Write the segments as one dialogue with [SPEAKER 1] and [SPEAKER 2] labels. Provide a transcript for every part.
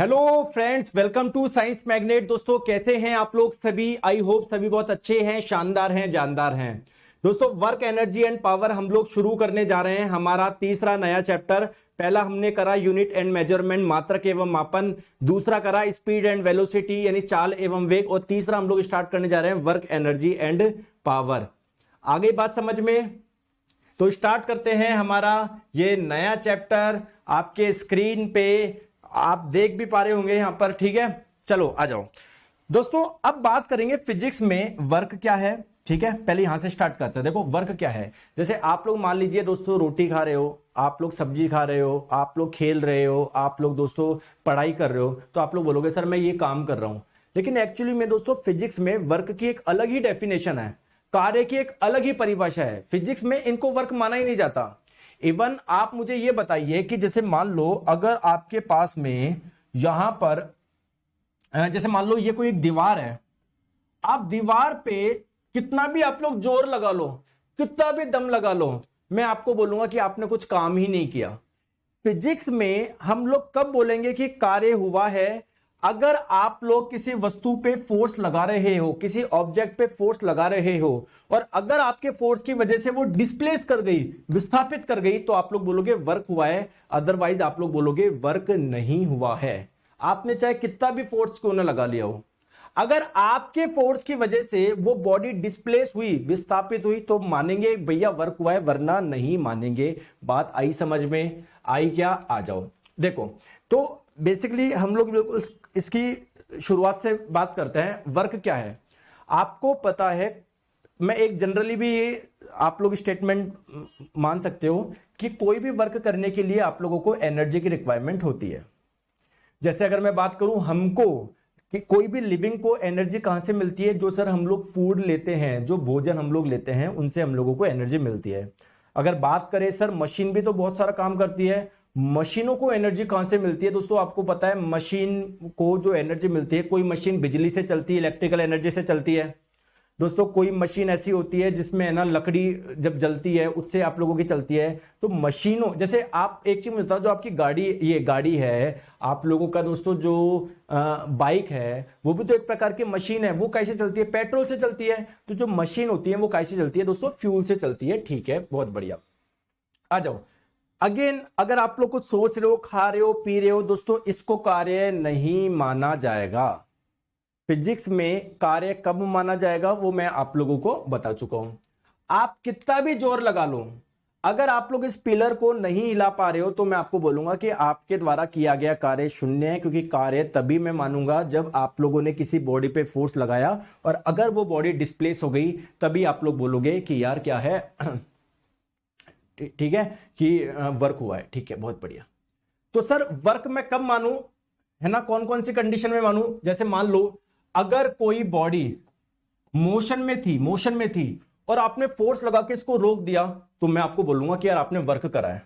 [SPEAKER 1] Hello friends, welcome to Science Magnet. दोस्तों कैसे हैं आप लोग सभी? आई होप सभी बहुत अच्छे हैं, शानदार हैं, जानदार हैं। दोस्तों वर्क एनर्जी एंड पावर हम लोग शुरू करने जा रहे हैं हमारा तीसरा नया चैप्टर। पहला हमने करा यूनिट एंड मेजरमेंट, मात्रक एवं मापन। दूसरा करा स्पीड एंड वेलोसिटी यानी चाल एवं वेग। और तीसरा हम लोग स्टार्ट करने जा रहे हैं वर्क एनर्जी एंड पावर। आगे बात समझ में? तो स्टार्ट करते हैं हमारा ये नया चैप्टर। आपके स्क्रीन पे आप देख भी पा रहे होंगे यहां पर, ठीक है। चलो आ जाओ दोस्तों, अब बात करेंगे फिजिक्स में वर्क क्या है। ठीक है, पहले यहां से स्टार्ट करते हैं। देखो वर्क क्या है। जैसे आप लोग मान लीजिए दोस्तों रोटी खा रहे हो, आप लोग सब्जी खा रहे हो, आप लोग खेल रहे हो, आप लोग दोस्तों पढ़ाई कर रहे हो, तो आप लोग बोलोगे सर मैं ये काम कर रहा हूं। लेकिन एक्चुअली में दोस्तों फिजिक्स में वर्क की एक अलग ही डेफिनेशन है, कार्य की एक अलग ही परिभाषा है। फिजिक्स में इनको वर्क माना ही नहीं जाता। इवन आप मुझे ये बताइए कि जैसे मान लो अगर आपके पास में यहां पर जैसे मान लो ये कोई एक दीवार है, आप दीवार पे कितना भी आप लोग जोर लगा लो, कितना भी दम लगा लो, मैं आपको बोलूंगा कि आपने कुछ काम ही नहीं किया। फिजिक्स में हम लोग कब बोलेंगे कि कार्य हुआ है? अगर आप लोग किसी वस्तु पे फोर्स लगा रहे हो, किसी ऑब्जेक्ट पे फोर्स लगा रहे हो, और अगर आपके फोर्स की वजह से वो डिस्प्लेस कर गई, विस्थापित कर गई, तो आप लोग बोलोगे वर्क हुआ है। अदरवाइज आप लोग बोलोगे वर्क नहीं हुआ है। आपने चाहे कितना भी फोर्स क्यों ना लगा लिया हो, अगर आपके फोर्स की वजह से वो बॉडी डिस्प्लेस हुई, विस्थापित हुई, तो मानेंगे भैया वर्क हुआ है, वरना नहीं मानेंगे। बात आई समझ में? आई क्या? आ जाओ देखो। तो बेसिकली हम लोग बिल्कुल इसकी शुरुआत से बात करते हैं। वर्क क्या है आपको पता है? मैं एक जनरली भी आप लोग स्टेटमेंट मान सकते हो कि कोई भी वर्क करने के लिए आप लोगों को एनर्जी की रिक्वायरमेंट होती है। जैसे अगर मैं बात करूं हमको कि कोई भी लिविंग को एनर्जी कहां से मिलती है? जो सर हम लोग फूड लेते हैं, जो भोजन हम लोग लेते हैं, उनसे हम लोगों को एनर्जी मिलती है। अगर बात करें सर मशीन भी तो बहुत सारा काम करती है, मशीनों को एनर्जी कहां से मिलती है? दोस्तों आपको पता है मशीन को जो एनर्जी मिलती है, कोई मशीन बिजली से चलती है, इलेक्ट्रिकल एनर्जी से चलती है। दोस्तों कोई मशीन ऐसी होती है जिसमें है ना लकड़ी जब जलती है उससे आप लोगों की चलती है। तो मशीनों जैसे आप एक चीज बताओ, जो आपकी गाड़ी, ये गाड़ी है आप लोगों का दोस्तों, जो बाइक है वो भी तो एक प्रकार की मशीन है। वो कैसे चलती है? पेट्रोल से चलती है। तो जो मशीन होती है वो कैसे चलती है दोस्तों? फ्यूल से चलती है। ठीक है, बहुत बढ़िया। आ जाओ अगेन, अगर आप लोग कुछ सोच रहे हो, खा रहे हो, पी रहे हो, दोस्तों इसको कार्य नहीं माना जाएगा। फिजिक्स में कार्य कब माना जाएगा वो मैं आप लोगों को बता चुका हूं। आप कितना भी जोर लगा लो, अगर आप लोग इस पिलर को नहीं हिला पा रहे हो, तो मैं आपको बोलूंगा कि आपके द्वारा किया गया कार्य शून्य है। क्योंकि कार्य तभी मैं मानूंगा जब आप लोगों ने किसी बॉडी पे फोर्स लगाया, और अगर वो बॉडी डिस्प्लेस हो गई तभी आप लोग बोलोगे कि यार क्या है ठीक है कि वर्क हुआ है। ठीक है, बहुत बढ़िया। तो सर वर्क मैं कब मानूं, है ना, कौन कौन सी कंडीशन में मानूं? जैसे मान लो अगर कोई बॉडी मोशन में थी और आपने फोर्स लगा के इसको रोक दिया, तो मैं आपको बोलूंगा कि यार आपने वर्क करा है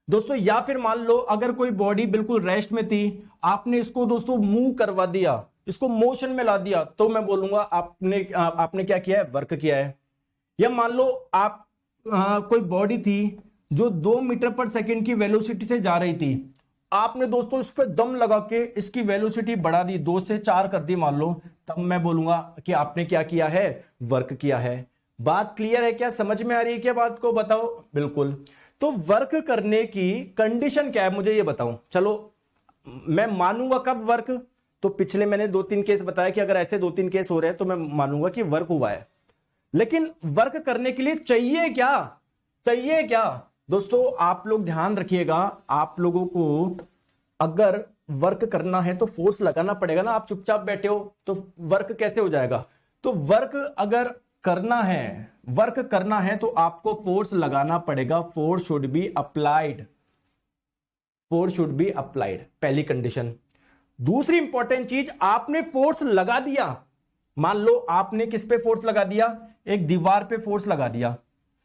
[SPEAKER 1] दोस्तों। या फिर मान लो अगर कोई बॉडी बिल्कुल रेस्ट में थी, आपने इसको दोस्तों मूव करवा दिया, इसको मोशन में ला दिया, तो मैं बोलूंगा आपने क्या किया है? वर्क किया है। या मान लो आप कोई बॉडी थी जो 2 मीटर पर सेकेंड की वेलोसिटी से जा रही थी, आपने दोस्तों इस पे दम लगा के इसकी वेलोसिटी बढ़ा दी, 2 से 4 कर दी मान लो, तब मैं बोलूंगा कि आपने क्या किया है? वर्क किया है। बात क्लियर है क्या? समझ में आ रही है क्या बात को? बताओ। बिल्कुल। तो वर्क करने की कंडीशन क्या है मुझे ये बताओ। चलो मैं मानूंगा कब वर्क? तो पिछले मैंने 2-3 केस बताया कि अगर ऐसे 2-3 केस हो रहे हैं तो मैं मानूंगा कि वर्क हुआ है। लेकिन वर्क करने के लिए चाहिए क्या? चाहिए क्या दोस्तों? आप लोग ध्यान रखिएगा, आप लोगों को अगर वर्क करना है तो फोर्स लगाना पड़ेगा ना। आप चुपचाप बैठे हो तो वर्क कैसे हो जाएगा? तो वर्क अगर वर्क करना है तो आपको फोर्स लगाना पड़ेगा। Force should be applied, force should be applied, पहली कंडीशन। दूसरी इंपॉर्टेंट चीज, आपने फोर्स लगा दिया। मान लो आपने किस पे फोर्स लगा दिया? एक दीवार पे फोर्स लगा दिया,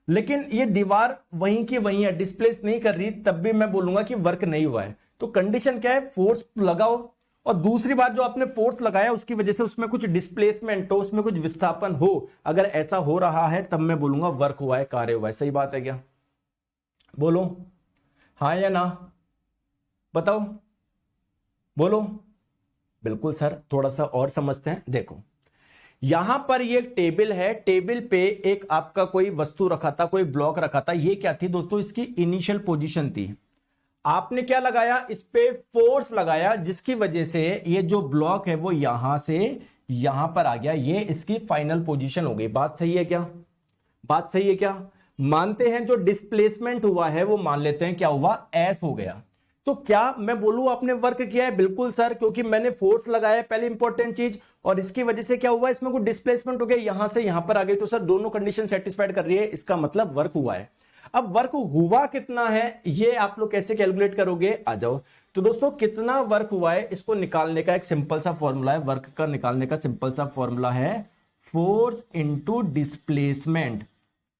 [SPEAKER 1] लेकिन ये दीवार वहीं की वहीं है, डिस्प्लेस नहीं कर रही, तब भी मैं बोलूंगा कि वर्क नहीं हुआ है। तो कंडीशन क्या है? फोर्स लगाओ, और दूसरी बात, जो आपने फोर्स लगाया उसकी वजह से उसमें कुछ डिस्प्लेसमेंट हो, उसमें कुछ विस्थापन हो, अगर ऐसा हो रहा है तब मैं बोलूंगा वर्क हुआ है, कार्य हुआ है। सही बात है क्या? बोलो हाँ या ना, बताओ। बोलो। बिल्कुल सर, थोड़ा सा और समझते हैं। देखो यहां पर ये टेबल है, टेबल पे एक आपका कोई वस्तु रखा था, कोई ब्लॉक रखा था। ये क्या थी दोस्तों? इसकी इनिशियल पोजीशन थी। आपने क्या लगाया? इस पे फोर्स लगाया, जिसकी वजह से ये जो ब्लॉक है वो यहां से यहां पर आ गया। ये इसकी फाइनल पोजीशन हो गई। बात सही है क्या? बात सही है क्या? मानते हैं जो डिस्प्लेसमेंट हुआ है वो मान लेते हैं क्या हुआ? एस हो गया। तो क्या मैं बोलूं आपने वर्क किया है? बिल्कुल सर, क्योंकि मैंने फोर्स लगाया पहले इंपॉर्टेंट चीज, और इसकी वजह से क्या हुआ? इसमें कोई डिस्प्लेसमेंट हो गया, यहां से यहां पर आ गई। तो सर दोनों कंडीशन सेटिस्फाइड कर रही है, इसका मतलब वर्क हुआ है। अब वर्क हुआ कितना है ये आप लोग कैसे कैलकुलेट करोगे? आ जाओ। तो दोस्तों कितना वर्क हुआ है इसको निकालने का एक सिंपल सा फॉर्मूला है। वर्क का निकालने का सिंपल सा फॉर्मूला है फोर्स इंटू डिस्प्लेसमेंट।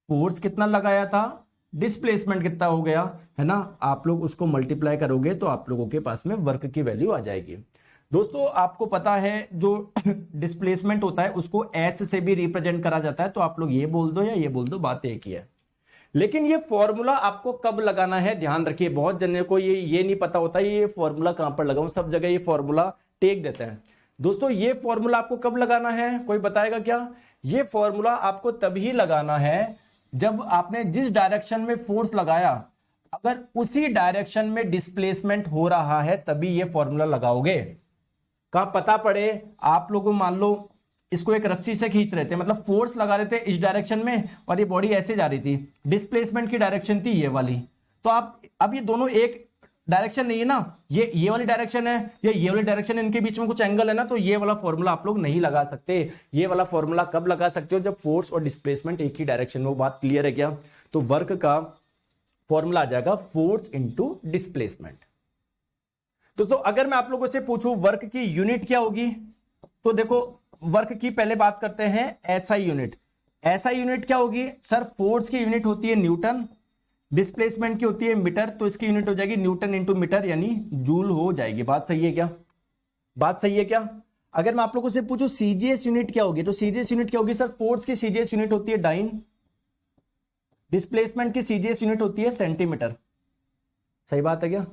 [SPEAKER 1] फोर्स कितना लगाया था, डिस्प्लेसमेंट कितना हो गया, है ना? आप लोग उसको मल्टीप्लाई करोगे तो आप लोगों के पास में वर्क की वैल्यू आ जाएगी। दोस्तों आपको पता है जो डिस्प्लेसमेंट होता है उसको एस से भी रिप्रेजेंट करा जाता है। तो आप लोग ये बोल दो या ये बोल दो, बात एक ही है। लेकिन ये फॉर्मूला आपको कब लगाना है ध्यान रखिए। बहुत जने को ये नहीं पता होता ये फॉर्मूला कहां पर लगाऊं। सब जगह ये फॉर्मूला टेक देते हैं। दोस्तों ये फॉर्मूला आपको कब लगाना है, कोई बताएगा क्या? ये फॉर्मूला आपको तभी लगाना है जब आपने जिस डायरेक्शन में फोर्स लगाया, अगर उसी डायरेक्शन में डिस्प्लेसमेंट हो रहा है तभी ये फॉर्मूला लगाओगे। कहां पता पड़े आप लोगों, मान लो इसको एक रस्सी से खींच रहे थे, मतलब फोर्स लगा रहे थे इस डायरेक्शन में और ये बॉडी ऐसे जा रही थी, डिस्प्लेसमेंट की डायरेक्शन थी ये वाली। तो आप अब ये दोनों एक डायरेक्शन नहीं है ना, ये वाली डायरेक्शन है, ये वाली डायरेक्शन है, इनके बीच में कुछ एंगल है ना, तो ये वाला फॉर्मूला आप लोग नहीं लगा सकते। ये वाला फॉर्मूला कब लगा सकते हो? जब फोर्स और डिस्प्लेसमेंट एक ही डायरेक्शन में। वो बात क्लियर है क्या? तो वर्क का फॉर्मूला आ जाएगा फोर्स इंटू डिस्प्लेसमेंट। दोस्तों अगर मैं आप लोगों से पूछूं वर्क की यूनिट क्या होगी, तो देखो वर्क की पहले बात करते हैं एसआई यूनिट। एसआई यूनिट क्या होगी? सर फोर्स की यूनिट होती है न्यूटन, डिस्प्लेसमेंट की होती है मीटर, तो इसकी यूनिट हो जाएगी न्यूटन इंटू मीटर, यानी जूल हो जाएगी। बात सही है क्या? बात सही है क्या? अगर मैं आप लोगों से पूछूं सीजीएस यूनिट क्या होगी, तो सीजीएस यूनिट क्या होगी? सर फोर्स की सीजीएस यूनिट होती है डाइन, डिस्प्लेसमेंट की सीजीएस यूनिट होती है सेंटीमीटर। सही बात है क्या?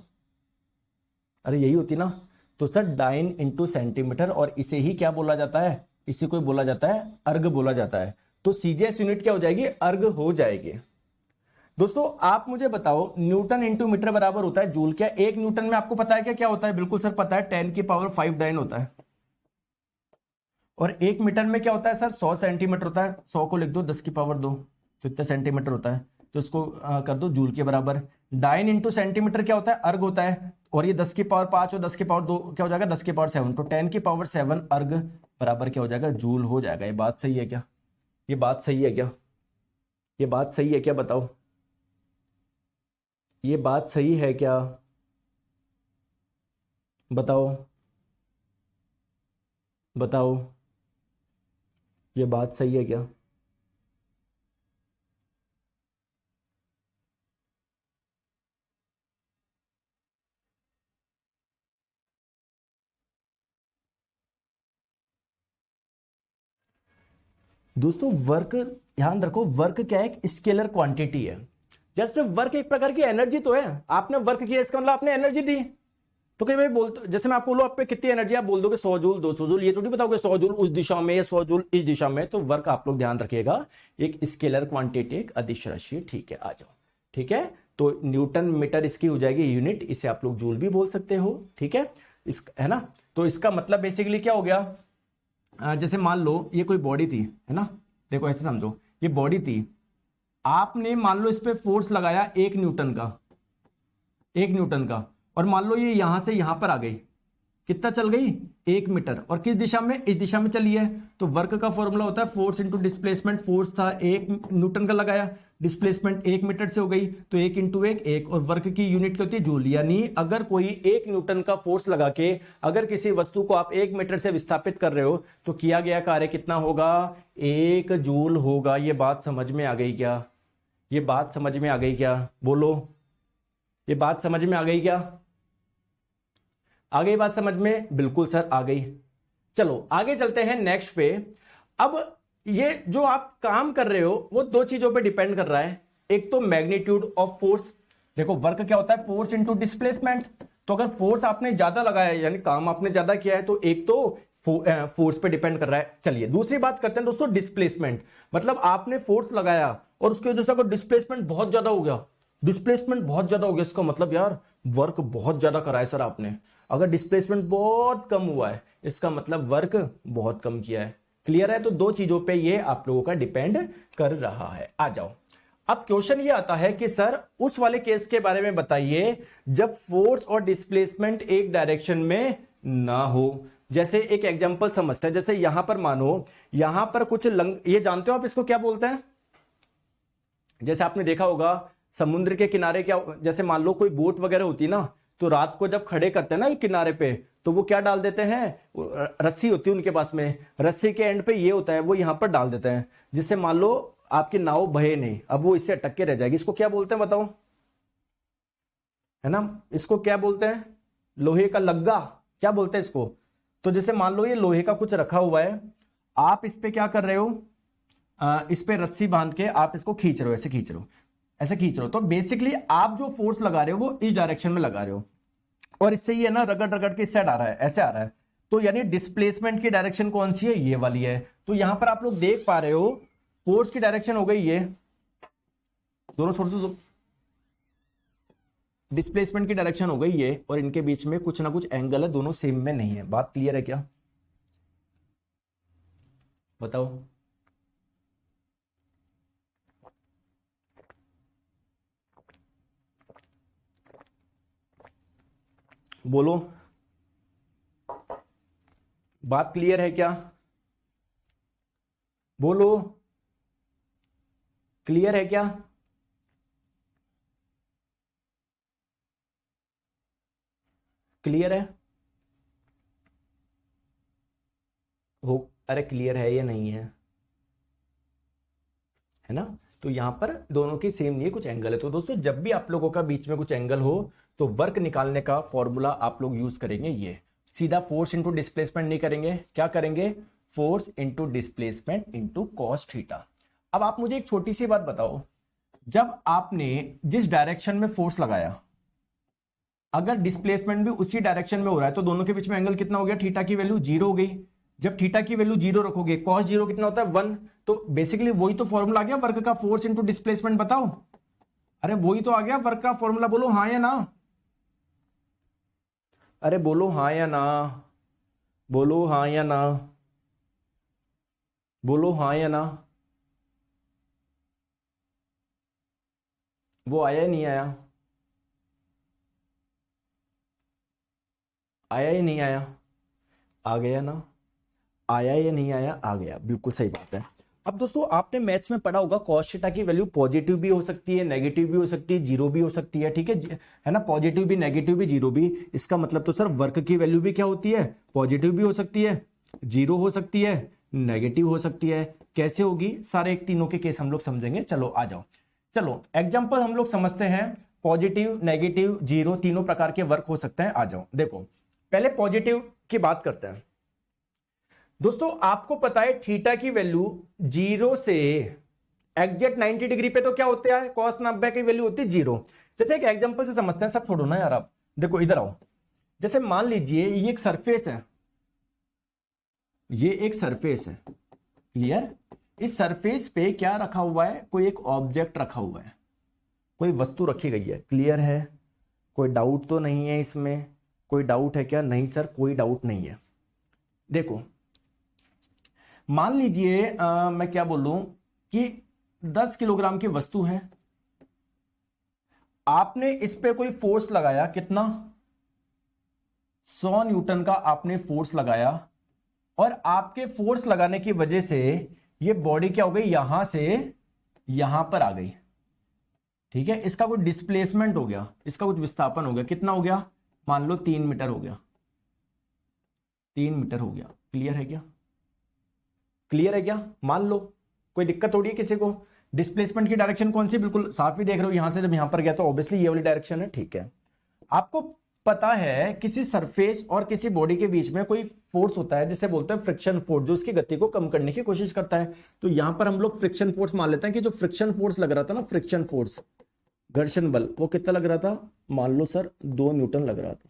[SPEAKER 1] अरे यही होती ना। तो सर डाइन इंटू सेंटीमीटर, और इसे ही क्या बोला जाता है? इसे कोई बोला जाता है अर्ग बोला जाता है। तो सीजीएस यूनिट क्या हो जाएगी? अर्ग हो जाएगी। दोस्तों आप मुझे बताओ न्यूटन इंटू मीटर बराबर होता है जूल। क्या एक न्यूटन में आपको पता है क्या होता है? बिल्कुल सर पता है, 10 की पावर 5 डाइन होता है। और एक मीटर में क्या होता है सर? 100 सेंटीमीटर होता है। 100 को लिख दो 10 की पावर 2, तो इतने सेंटीमीटर होता है। तो इसको कर दो जूल के बराबर। डाइन इंटू सेंटीमीटर क्या होता है? अर्ग होता है। और ये 10 की पावर 5 और 10 की पावर 2 क्या हो जाएगा? 10 की पावर 7। तो 10 की पावर 7 अर्ग बराबर क्या हो जाएगा? जूल हो जाएगा। ये बात सही है क्या? ये बात सही है क्या? ये बात सही है क्या? बताओ, ये बात सही है क्या? बताओ बताओ, ये बात सही है क्या? दोस्तों वर्क, ध्यान रखो, वर्क क्या है? एक स्केलर क्वांटिटी है। जैसे वर्क एक प्रकार की एनर्जी तो है। आपने वर्क किया इसका मतलब आपने एनर्जी दी। तो कई भाई बोलते, जैसे मैं आपको बोलूं आप पे कितनी एनर्जी, आप बोल दोगे 100 जूल 200 जूल, ये थोड़ी बताओगे 100 जूल उस दिशा में या 100 जूल इस दिशा में। तो वर्क आप लोग ध्यान रखिएगा एक स्केलर क्वांटिटी, एक अदिश राशि। ठीक है, आ जाओ। ठीक है, तो न्यूटन मीटर इसकी हो जाएगी यूनिट, इसे आप लोग जूल भी बोल सकते हो। ठीक है, इस है ना। तो इसका मतलब बेसिकली क्या हो गया? जैसे मान लो ये कोई बॉडी थी, है ना। देखो ऐसे समझो, ये बॉडी थी, आपने मान लो इस पे फोर्स लगाया 1 न्यूटन का, 1 न्यूटन का, और मान लो ये यहां से यहां पर आ गई, कितना चल गई? 1 मीटर। और किस दिशा में? इस दिशा में चली है। तो वर्क का फॉर्मूला होता है फोर्स इंटू डिस्प्लेसमेंट। फोर्स था 1 न्यूटन का लगाया, डिस्प्लेसमेंट 1 मीटर से हो गई, तो 1 इंटू 1 1, और वर्क की यूनिट क्या होती है? जूल। यानी अगर कोई 1 न्यूटन का फोर्स लगा के अगर किसी वस्तु को आप 1 मीटर से विस्थापित कर रहे हो तो किया गया कार्य कितना होगा? 1 जूल होगा। ये बात समझ में आ गई क्या? ये बात समझ में आ गई क्या? बोलो, ये बात समझ में आ गई क्या? आ गई बात समझ में? बिल्कुल सर आ गई। चलो आगे चलते हैं नेक्स्ट पे। अब ये जो आप काम कर रहे हो वो 2 चीजों पे डिपेंड कर रहा है। एक तो मैग्नीट्यूड ऑफ फोर्स। देखो वर्क क्या होता है? Force into displacement. तो अगर फोर्स आपने ज्यादा लगाया है यानी काम आपने ज्यादा किया है तो एक तो फोर्स पे डिपेंड कर रहा है। चलिए दूसरी बात करते हैं दोस्तों, डिस्प्लेसमेंट। मतलब आपने फोर्स लगाया और उसकी वजह से अगर डिस्प्लेसमेंट बहुत ज्यादा हो गया, डिस्प्लेसमेंट बहुत ज्यादा हो गया, इसका मतलब यार वर्क बहुत ज्यादा करा है सर आपने। अगर डिस्प्लेसमेंट बहुत कम हुआ है इसका मतलब वर्क बहुत कम किया है। क्लियर है? तो दो चीजों पे ये आप लोगों का डिपेंड कर रहा है। आ जाओ, अब क्वेश्चन ये आता है कि सर उस वाले केस के बारे में बताइए जब फोर्स और डिस्प्लेसमेंट एक डायरेक्शन में ना हो। जैसे एक एग्जांपल समझते हैं, जैसे यहां पर मानो यहां पर कुछ ये जानते हो आप इसको क्या बोलते हैं? जैसे आपने देखा होगा समुद्र के किनारे क्या, जैसे मान लो कोई बोट वगैरह होती ना, तो रात को जब खड़े करते हैं ना किनारे पे, तो वो क्या डाल देते हैं, रस्सी होती है उनके पास में, रस्सी के एंड पे ये होता है, वो यहां पर डाल देते हैं जिससे मान लो आपकी नाव बहे नहीं, अब वो इससे अटक के रह जाएगी। इसको क्या बोलते हैं बताओ? है ना, इसको क्या बोलते हैं? लोहे का लग्गा, क्या बोलते हैं इसको? तो जैसे मान लो ये लोहे का कुछ रखा हुआ है, आप इस पे क्या कर रहे हो, इस पे रस्सी बांध के आप इसको खींच रहे हो, ऐसे खींच रहे हो, ऐसे खींच रहे हो, तो बेसिकली आप जो फोर्स लगा रहे हो वो इस डायरेक्शन में लगा रहे हो, और इससे ये ना रगड़ रगड़ के इस साइड आ रहा है, ऐसे आ रहा है। तो यानी डिस्प्लेसमेंट की डायरेक्शन कौन सी है? ये वाली है। तो यहां पर आप लोग देख पा रहे हो फोर्स की डायरेक्शन हो गई ये, दोनों छोड़ दो, डिस्प्लेसमेंट की डायरेक्शन हो गई ये, और इनके बीच में कुछ ना कुछ एंगल है, दोनों सेम में नहीं है। बात क्लियर है क्या? बताओ। बोलो, बात क्लियर है क्या? बोलो, क्लियर है क्या? क्लियर है? हो, अरे क्लियर है या नहीं है? है ना? तो यहां पर दोनों की सेम नहीं है, कुछ एंगल है। तो दोस्तों जब भी आप लोगों का बीच में कुछ एंगल हो तो वर्क निकालने का फॉर्मूला आप लोग यूज करेंगे ये, सीधा फोर्स इंटू डिस्प्लेसमेंट नहीं करेंगे, क्या करेंगे? Force into displacement into cos theta. अब आप मुझे एक छोटी सी बात बताओ, जब आपने जिस डायरेक्शन में फोर्स लगाया अगर डिस्प्लेसमेंट भी उसी डायरेक्शन में हो रहा है तो दोनों के बीच में एंगल कितना हो गया? थीटा की वैल्यू 0 हो गई। जब थीटा की वैल्यू 0 रखोगे कॉस 0 कितना होता है? 1। तो बेसिकली वही तो फॉर्मूला आ गया वर्क का, फोर्स इंटू डिस्प्लेसमेंट। बताओ, अरे वही तो आ गया वर्क का फॉर्मूला। बोलो हाँ या ना, अरे बोलो हाँ या ना, बोलो हाँ या ना, बोलो हाँ या ना। वो आया या नहीं आया? आया या नहीं आया? आ गया ना? आया या नहीं आया? आ गया, बिल्कुल सही बात है। अब दोस्तों आपने मैथ्स में पढ़ा होगा कॉस थीटा की वैल्यू पॉजिटिव भी हो सकती है, नेगेटिव भी हो सकती है, जीरो भी हो सकती है। ठीक है ना, पॉजिटिव भी, नेगेटिव भी, जीरो भी। इसका मतलब तो सर वर्क की वैल्यू भी क्या होती है? पॉजिटिव भी हो सकती है, जीरो हो सकती है, नेगेटिव हो सकती है। कैसे होगी? सारे एक तीनों के केस हम लोग समझेंगे। चलो आ जाओ, चलो एग्जाम्पल हम लोग समझते हैं। पॉजिटिव, नेगेटिव, जीरो तीनों प्रकार के वर्क हो सकते हैं। आ जाओ देखो, पहले पॉजिटिव की बात करते हैं। दोस्तों आपको पता है थीटा की वैल्यू 0 से एग्जैक्ट 90 डिग्री पे तो क्या होते हैं? कॉस 90 की वैल्यू होती है 0। जैसे एक एग्जांपल से समझते हैं, सब छोड़ो ना यार, आप देखो इधर आओ। जैसे मान लीजिए ये एक सरफेस है, ये एक सरफेस है, क्लियर? इस सरफेस पे क्या रखा हुआ है? कोई एक ऑब्जेक्ट रखा हुआ है, कोई वस्तु रखी गई है। क्लियर है? कोई डाउट तो नहीं है इसमें? कोई डाउट है क्या? नहीं सर कोई डाउट नहीं है। देखो मान लीजिए मैं क्या बोलूं कि 10 किलोग्राम की वस्तु है, आपने इस पे कोई फोर्स लगाया, कितना? 100 न्यूटन का आपने फोर्स लगाया, और आपके फोर्स लगाने की वजह से ये बॉडी क्या हो गई? यहां से यहां पर आ गई। ठीक है, इसका कुछ डिस्प्लेसमेंट हो गया, इसका कुछ विस्थापन हो गया। कितना हो गया? मान लो 3 मीटर हो गया, 3 मीटर हो गया। क्लियर है क्या? क्लियर है क्या? मान लो, कोई दिक्कत हो रही है किसी को? डिस्प्लेसमेंट की डायरेक्शन कौन सी? बिल्कुल साफ ही देख रहे हो, यहां से जब यहां पर गया तो ऑब्वियसली ये वाली डायरेक्शन है। ठीक है, आपको पता है किसी सरफेस और किसी बॉडी के बीच में कोई फोर्स होता है जिसे बोलते हैं फ्रिक्शन फोर्स, जो उसकी गति को कम करने की कोशिश करता है। तो यहां पर हम लोग फ्रिक्शन फोर्स मान लेते हैं कि जो फ्रिक्शन फोर्स लग रहा था ना, फ्रिक्शन फोर्स, घर्षण बल, वो कितना लग रहा था? मान लो सर 2 न्यूटन लग रहा था।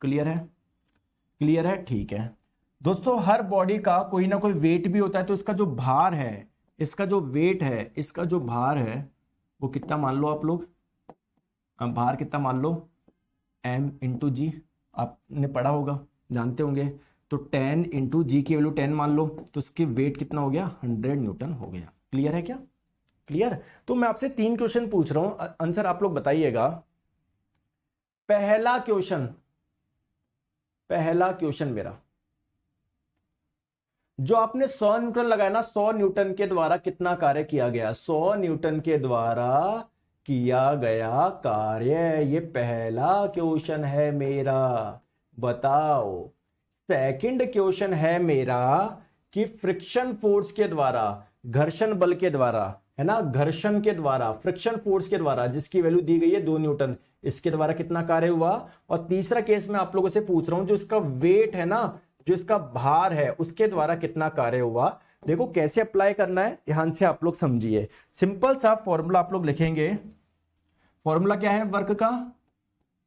[SPEAKER 1] क्लियर है? क्लियर है, ठीक है। दोस्तों हर बॉडी का कोई ना कोई वेट भी होता है, तो इसका जो भार है, इसका जो वेट है, इसका जो भार है वो कितना मान लो आप लोग, भार कितना मान लो, m इंटू जी, आपने पढ़ा होगा, जानते होंगे। तो 10 इंटू जी की वैल्यू 10 मान लो, तो इसकी वेट कितना हो गया, 100 न्यूटन हो गया। क्लियर है क्या? क्लियर। तो मैं आपसे 3 क्वेश्चन पूछ रहा हूं, आंसर आप लोग बताइएगा। पहला क्वेश्चन मेरा, जो आपने 100 न्यूटन लगाया ना, 100 न्यूटन के द्वारा कितना कार्य किया गया, 100 न्यूटन के द्वारा किया गया कार्य, ये पहला क्वेश्चन है मेरा। बताओ सेकंड क्वेश्चन है मेरा कि फ्रिक्शन फोर्स के द्वारा, घर्षण बल के द्वारा, है ना, घर्षण के द्वारा, फ्रिक्शन फोर्स के द्वारा, जिसकी वैल्यू दी गई है 2 न्यूटन, इसके द्वारा कितना कार्य हुआ। और तीसरा केस मैं आप लोगों से पूछ रहा हूं, जो इसका वेट है ना, जो इसका भार है, उसके द्वारा कितना कार्य हुआ। देखो कैसे अप्लाई करना है, ध्यान से आप लोग समझिए। सिंपल सा फॉर्मूला आप लोग लिखेंगे। फॉर्मूला क्या है वर्क का,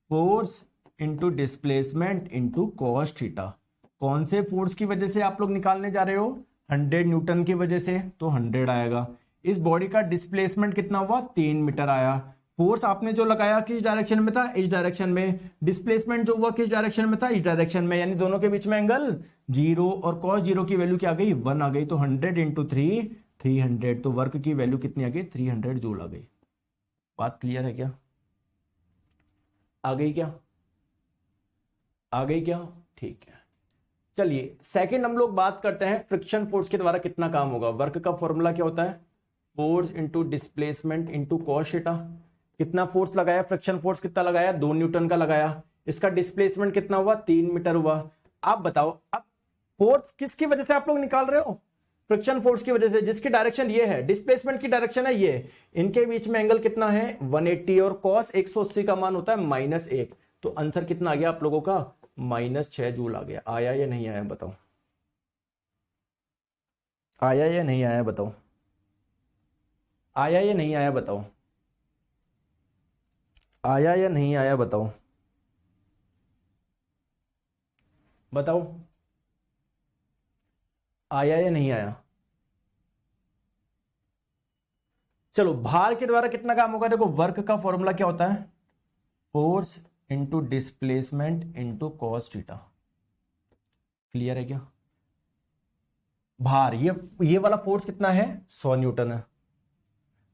[SPEAKER 1] force into displacement into cos theta. कौन से फोर्स की वजह से आप लोग निकालने जा रहे हो, 100 न्यूटन की वजह से, तो 100 आएगा। इस बॉडी का डिस्प्लेसमेंट कितना हुआ, 3 मीटर आया। फोर्स आपने जो लगाया किस डायरेक्शन में था, इस डायरेक्शन में। डिस्प्लेसमेंट जो हुआ किस डायरेक्शन में था, इस डायरेक्शन में, यानी दोनों के बीच में एंगल 0, और cos 0 की वैल्यू क्या आ गई, 1 आ गई। तो 100 इंटू 3 300, तो वर्क की वैल्यू कितनी आ गई, 300 जूल आ गई। बात क्लियर है क्या? आ गई क्या? आ गई क्या? ठीक है। चलिए सेकंड हम लोग बात करते हैं, फ्रिक्शन फोर्स के द्वारा कितना काम होगा। वर्क का फॉर्मूला क्या होता है, force into displacement into cos theta. कितना फोर्स लगाया, फ्रिक्शन फोर्स कितना लगाया, 2 न्यूटन का लगाया। इसका डिस्प्लेसमेंट कितना हुआ, 3 मीटर हुआ। आप बताओ, अब फोर्स किसकी वजह से आप लोग निकाल रहे हो, फ्रिक्शन फोर्स की वजह से, जिसकी डायरेक्शन ये है, डिस्प्लेसमेंट की डायरेक्शन है ये। इनके बीच में एंगल कितना है, 180, और कॉस 180 का मान होता है -1। तो आंसर कितना आ गया आप लोगों का, -6 जूल आ गया। आया या नहीं आया बताओ, आया या नहीं आया बताओ, आया या नहीं आया बताओ, आया या नहीं आया बताओ, बताओ आया या नहीं आया। चलो भार के द्वारा कितना काम होगा, देखो वर्क का फॉर्मूला क्या होता है, force into displacement into cos theta. Clear है क्या? भार ये वाला फोर्स कितना है, 100 न्यूटन है।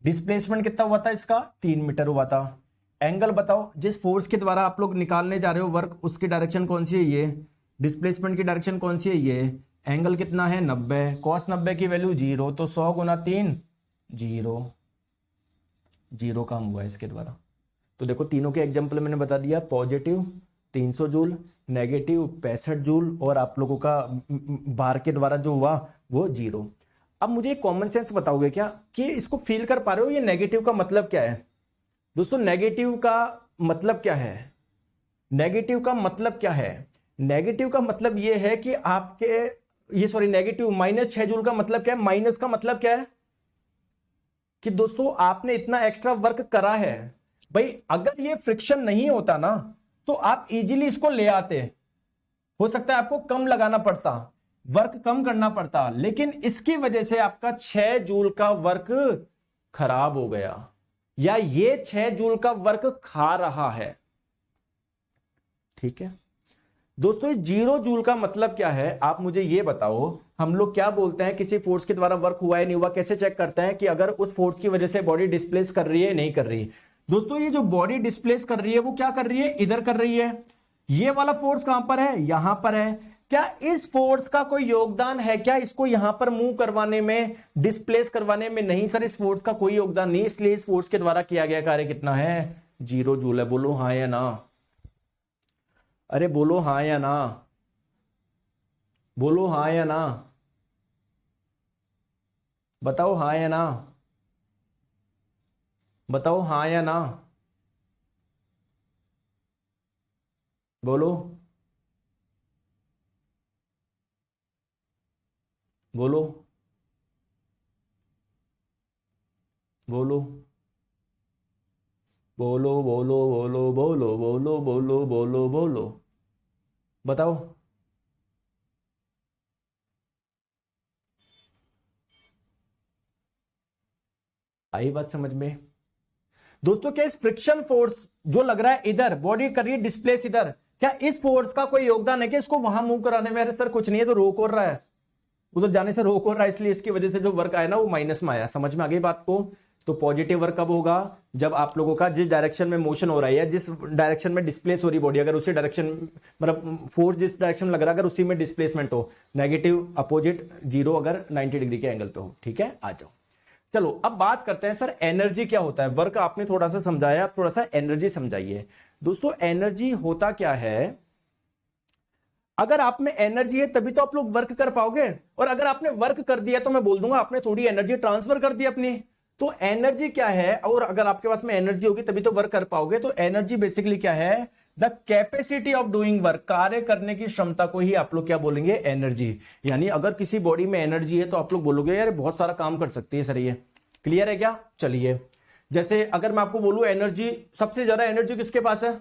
[SPEAKER 1] डिस्प्लेसमेंट कितना हुआ था इसका, 3 मीटर हुआ था। एंगल बताओ, जिस फोर्स के द्वारा आप लोग निकालने जा रहे हो वर्क, उसकी डायरेक्शन कौन सी है, ये। डिस्प्लेसमेंट की डायरेक्शन कौन सी है, ये। एंगल कितना है, 90। कॉस 90 की वैल्यू 0, तो 100 गुना 3 0, 0 काम हुआ इसके द्वारा। तो देखो तीनों के एग्जाम्पल मैंने बता दिया, पॉजिटिव 300 जूल, नेगेटिव 65 जूल, और आप लोगों का बार के द्वारा जो हुआ वो 0। अब मुझे कॉमन सेंस बताओगे क्या कि इसको फील कर पा रहे हो, ये नेगेटिव का मतलब क्या है। दोस्तों नेगेटिव का मतलब क्या है, नेगेटिव का मतलब क्या है, नेगेटिव का मतलब ये है कि आपके, ये सॉरी नेगेटिव -6 जूल का मतलब क्या है, माइनस का मतलब क्या है कि दोस्तों आपने इतना एक्स्ट्रा वर्क करा है। भाई अगर ये फ्रिक्शन नहीं होता ना, तो आप इजीली इसको ले आते, हो सकता है आपको कम लगाना पड़ता, वर्क कम करना पड़ता, लेकिन इसकी वजह से आपका 6 जूल का वर्क खराब हो गया, या ये 6 जूल का वर्क खा रहा है। ठीक है दोस्तों, ये 0 जूल का मतलब क्या है, आप मुझे ये बताओ। हम लोग क्या बोलते हैं, किसी फोर्स के द्वारा वर्क हुआ है नहीं हुआ, कैसे चेक करते हैं कि अगर उस फोर्स की वजह से बॉडी डिस्प्लेस कर रही है नहीं कर रही। दोस्तों ये जो बॉडी डिस्प्लेस कर रही है वो क्या कर रही है, इधर कर रही है। ये वाला फोर्स कहां पर है, यहां पर है। क्या इस फोर्स का कोई योगदान है क्या, इसको यहां पर मूव करवाने में, डिस्प्लेस करवाने में? नहीं सर, इस फोर्स का कोई योगदान नहीं, इसलिए इस फोर्स के द्वारा किया गया कार्य कितना है, 0 जूल है। बोलो हाँ या ना, अरे बोलो हाँ या ना, बोलो हाँ या ना, बताओ हाँ या ना, बताओ हाँ या ना, बोलो, बोलो, बोलो, बोलो, बोलो, बोलो, बोलो, बोलो, बोलो, बोलो, बोलो। बताओ। आई बात समझ में दोस्तों? क्या इस फ्रिक्शन फोर्स जो लग रहा है इधर, बॉडी कर रही है डिस्प्लेस इधर, क्या इस फोर्स का कोई योगदान है कि इसको वहां मूव कराने में? अरे सर कुछ नहीं है, तो रोक हो रहा है, उधर जाने से रोक हो रहा है, इसलिए इसकी वजह से जो वर्क आया ना वो माइनस में आया। समझ में आ गई बात को? तो पॉजिटिव वर्क कब होगा? जब आप लोगों का जिस डायरेक्शन में मोशन हो रहा है, जिस डायरेक्शन में डिस्प्लेस हो रही बॉडी, अगर उसी डायरेक्शन, मतलब फोर्स जिस डायरेक्शन में लग रहा है, अगर उसी में डिस्प्लेसमेंट हो, नेगेटिव अपोजिट जीरो, अगर 90 डिग्री के एंगल पे हो। ठीक है, आ जाओ। चलो अब बात करते हैं सर एनर्जी क्या होता है। वर्क आपने थोड़ा सा समझाया, आप थोड़ा सा एनर्जी समझाइए। दोस्तों एनर्जी होता क्या है? अगर आप में एनर्जी है तभी तो आप लोग वर्क कर पाओगे, और अगर आपने वर्क कर दिया तो मैं बोल दूंगा आपने थोड़ी एनर्जी ट्रांसफर कर दी अपनी। तो एनर्जी क्या है? और अगर आपके पास में एनर्जी होगी तभी तो वर्क कर पाओगे। तो एनर्जी बेसिकली क्या है? The capacity of doing work, कार्य करने की क्षमता को ही आप लोग क्या बोलेंगे? एनर्जी। यानी अगर किसी बॉडी में एनर्जी है तो आप लोग बोलोगे यार बहुत सारा काम कर सकती है सर ये। क्लियर है क्या? चलिए, जैसे अगर मैं आपको बोलूं एनर्जी, सबसे ज्यादा एनर्जी किसके पास है?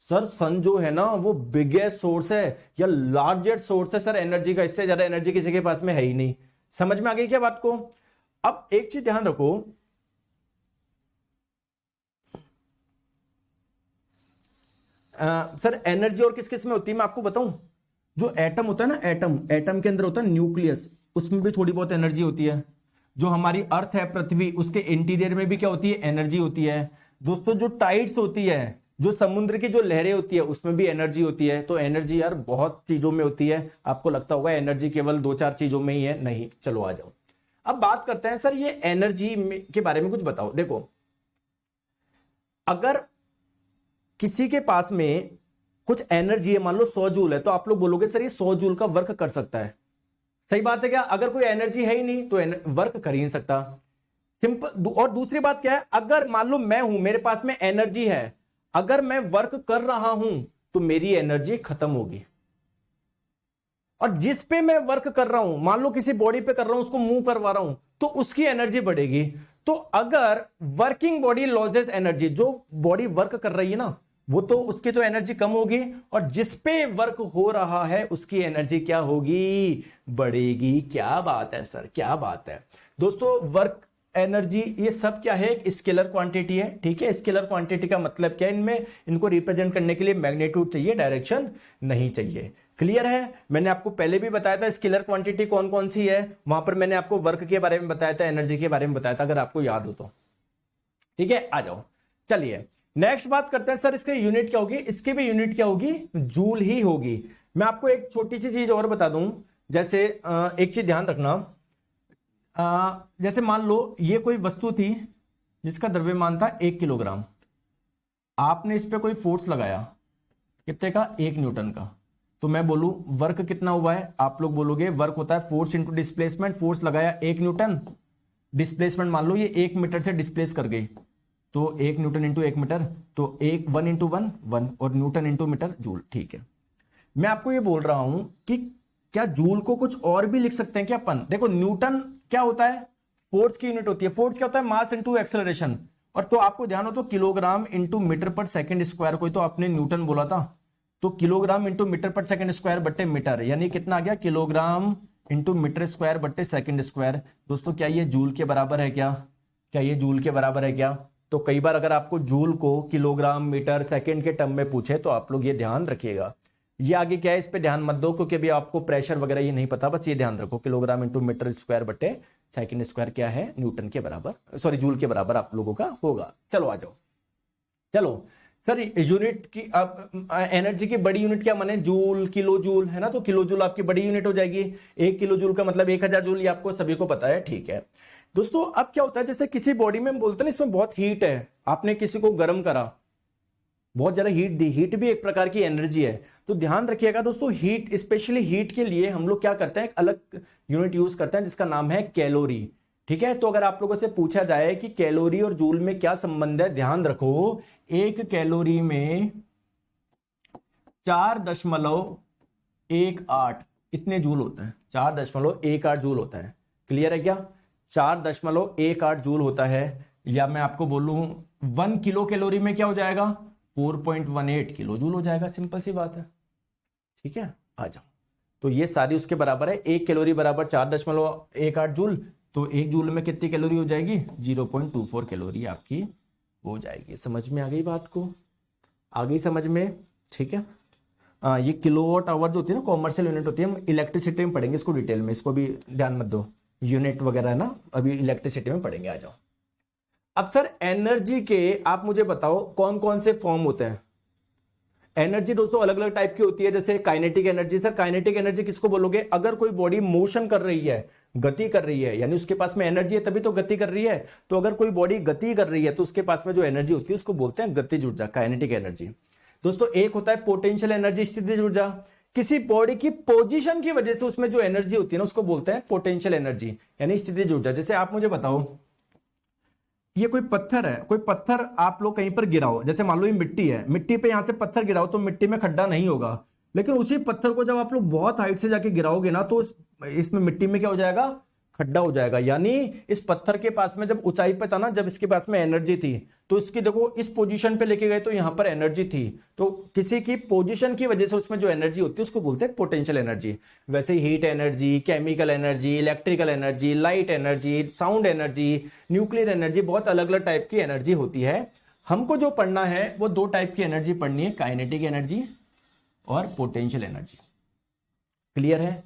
[SPEAKER 1] सर सन जो है ना वो बिगेस्ट सोर्स है या लार्जेस्ट सोर्स है सर एनर्जी का, इससे ज्यादा एनर्जी किसी के पास में है ही नहीं। समझ में आ गई क्या बात को? अब एक चीज ध्यान रखो, सर एनर्जी और किस किस में होती है मैं आपको बताऊं। जो एटम होता है ना, एटम, एटम के अंदर होता है न्यूक्लियस, उसमें भी थोड़ी बहुत एनर्जी होती है। जो हमारी अर्थ है पृथ्वी, उसके इंटीरियर में भी क्या होती है? एनर्जी होती है। दोस्तों जो टाइड्स होती है, जो समुद्र की जो लहरें होती है, उसमें भी एनर्जी होती है। तो एनर्जी यार बहुत चीजों में होती है। आपको लगता होगा एनर्जी केवल 2-4 चीजों में ही है, नहीं। चलो आ जाओ, अब बात करते हैं सर ये एनर्जी के बारे में कुछ बताओ। देखो अगर किसी के पास में कुछ एनर्जी है, मान लो 100 जूल है, तो आप लोग बोलोगे सर ये 100 जूल का वर्क कर सकता है। सही बात है क्या? अगर कोई एनर्जी है ही नहीं तो वर्क कर ही नहीं सकता। सिंपल। और दूसरी बात क्या है? अगर मान लो मैं हूं, मेरे पास में एनर्जी है, अगर मैं वर्क कर रहा हूं तो मेरी एनर्जी खत्म होगी। और जिस पे मैं वर्क कर रहा हूं, मान लो किसी बॉडी पे कर रहा हूं, उसको मूव करवा रहा हूं, तो उसकी एनर्जी बढ़ेगी। तो अगर वर्किंग बॉडी लॉसेस एनर्जी, जो बॉडी वर्क कर रही है ना, वो तो उसकी तो एनर्जी कम होगी, और जिस पे वर्क हो रहा है उसकी एनर्जी क्या होगी? बढ़ेगी। क्या बात है सर, क्या बात है। दोस्तों वर्क, एनर्जी, ये सब क्या है? एक स्केलर क्वांटिटी है। ठीक है, स्केलर क्वांटिटी का मतलब क्या है? इनमें इनको रिप्रेजेंट करने के लिए मैग्नीट्यूड चाहिए, डायरेक्शन नहीं चाहिए। क्लियर है? मैंने आपको पहले भी बताया था स्केलर क्वांटिटी कौन कौन सी है, वहां पर मैंने आपको वर्क के बारे में बताया था, एनर्जी के बारे में बताया था, अगर आपको याद हो तो। ठीक है, आ जाओ। चलिए नेक्स्ट बात करते हैं सर इसके यूनिट क्या होगी। इसकी भी यूनिट क्या होगी? जूल ही होगी। मैं आपको एक छोटी सी चीज और बता दूं, जैसे एक चीज ध्यान रखना, जैसे मान लो ये कोई वस्तु थी जिसका द्रव्यमान था 1 किलोग्राम, आपने इस पे कोई फोर्स लगाया, कितने का? 1 न्यूटन का। तो मैं बोलूं वर्क कितना हुआ है? आप लोग बोलोगे वर्क होता है फोर्स इंटू डिस्प्लेसमेंट। फोर्स लगाया 1 न्यूटन, डिस्प्लेसमेंट मान लो ये 1 मीटर से डिस्प्लेस कर गई, तो 1 न्यूटन इंटू 1 मीटर, तो 1 इंटू 1, और न्यूटन इंटू मीटर जूल। ठीक है, मैं आपको ये बोल रहा हूं कि क्या जूल को कुछ और भी लिख सकते हैं क्या अपन? देखो न्यूटन क्या होता है? फोर्स की यूनिट होती है। फोर्स क्या होता है? Mass into acceleration. और तो आपको ध्यान हो तो किलोग्राम इंटू मीटर पर सेकंड स्क्वायर, कोई तो आपने न्यूटन बोला था, तो किलोग्राम इंटू मीटर पर सेकंड स्क्वायर बट्टे मीटर, यानी कितना आ गया? किलोग्राम इंटू मीटर स्क्वायर बट्टे सेकंड स्क्वायर। दोस्तों क्या ये जूल के बराबर है क्या? क्या ये जूल के बराबर है क्या? तो कई बार अगर आपको जूल को किलोग्राम मीटर सेकंड के टर्म में पूछे तो आप लोग ये ध्यान रखिएगा। ये आगे क्या है इस पे ध्यान मत दो, क्योंकि अभी आपको प्रेशर वगैरह ये नहीं पता, बस ये ध्यान रखो किलोग्राम इंटू मीटर स्क्वायर बटे सेकंड स्क्वायर क्या है? न्यूटन के बराबर, सॉरी जूल के बराबर आप लोगों का होगा। चलो आ जाओ। चलो सर यूनिट की, अब एनर्जी की बड़ी यूनिट क्या माने? जूल, किलो जूल है ना, तो किलो जूल आपकी बड़ी यूनिट हो जाएगी। 1 किलो जूल का मतलब 1000 जूल, ये आपको सभी को पता है। ठीक है दोस्तों, अब क्या होता है जैसे किसी बॉडी में बोलते हैं ना इसमें बहुत हीट है, आपने किसी को गर्म करा, बहुत ज्यादा हीट दी, हीट भी एक प्रकार की एनर्जी है। तो ध्यान रखिएगा दोस्तों, हीट, स्पेशली हीट के लिए हम लोग क्या करते हैं, एक अलग यूनिट यूज करते हैं जिसका नाम है कैलोरी। ठीक है, तो अगर आप लोगों से पूछा जाए कि कैलोरी और जूल में क्या संबंध है, ध्यान रखो, एक कैलोरी में 4.18 इतने जूल होते हैं, 4.18 जूल होता है। क्लियर है क्या? 4.18 जूल होता है। या मैं आपको बोलूं 1 किलो कैलोरी में क्या हो जाएगा? 4.18 किलो जूल हो जाएगा। सिंपल सी बात है। ठीक है, आ जाओ। तो ये सारी उसके बराबर है, 1 कैलोरी बराबर 4.18 जूल। तो 1 जूल में कितनी कैलोरी हो जाएगी? 0.24 कैलोरी आपकी हो जाएगी। समझ में आ गई बात को? आ गई समझ में? ठीक है। ये किलोवाट आवर जो होती है ना, कॉमर्शियल यूनिट होती है, हम इलेक्ट्रिसिटी में पढ़ेंगे इसको डिटेल में, इसको भी ध्यान मत दो, यूनिट वगैरह है ना, अभी इलेक्ट्रिसिटी में पढ़ेंगे। आ जाओ। अब सर एनर्जी के आप मुझे बताओ कौन कौन से फॉर्म होते हैं? एनर्जी दोस्तों अलग अलग टाइप की होती है, जैसे kinetic energy. Sir kinetic energy किसको बोलोगे? अगर कोई बॉडी मोशन कर रही है, गति कर रही है, यानी उसके पास में एनर्जी है तभी तो गति कर रही है। तो अगर कोई बॉडी गति कर रही है तो उसके पास में जो एनर्जी होती है उसको बोलते हैं गतिज ऊर्जा, काइनेटिक एनर्जी। दोस्तों एक होता है पोटेंशियल एनर्जी, स्थितिज ऊर्जा। किसी बॉडी की पोजीशन की वजह से उसमें जो एनर्जी होती है ना उसको बोलते हैं पोटेंशियल एनर्जी, यानी स्थितिज ऊर्जा। जैसे आप मुझे बताओ, ये कोई पत्थर है, कोई पत्थर आप लोग कहीं पर गिराओ, जैसे मान लो ये मिट्टी है, मिट्टी पे यहां से पत्थर गिराओ तो मिट्टी में खड्डा नहीं होगा। लेकिन उसी पत्थर को जब आप लोग बहुत हाइट से जाके गिराओगे ना तो इसमें मिट्टी में क्या हो जाएगा? खड्डा हो जाएगा। यानी इस पत्थर के पास में जब ऊंचाई पे था ना, जब इसके पास में एनर्जी थी, तो इसकी देखो इस पोजीशन पे लेके गए तो यहां पर एनर्जी थी। तो किसी की पोजीशन की वजह से उसमें जो एनर्जी होती है उसको बोलते हैं पोटेंशियल एनर्जी। वैसे heat energy, chemical energy, electrical energy, light energy, sound energy, nuclear energy, बहुत अलग अलग टाइप की एनर्जी होती है। हमको जो पढ़ना है वो 2 टाइप की एनर्जी पढ़नी है, काइनेटिक एनर्जी और पोटेंशियल एनर्जी। क्लियर है?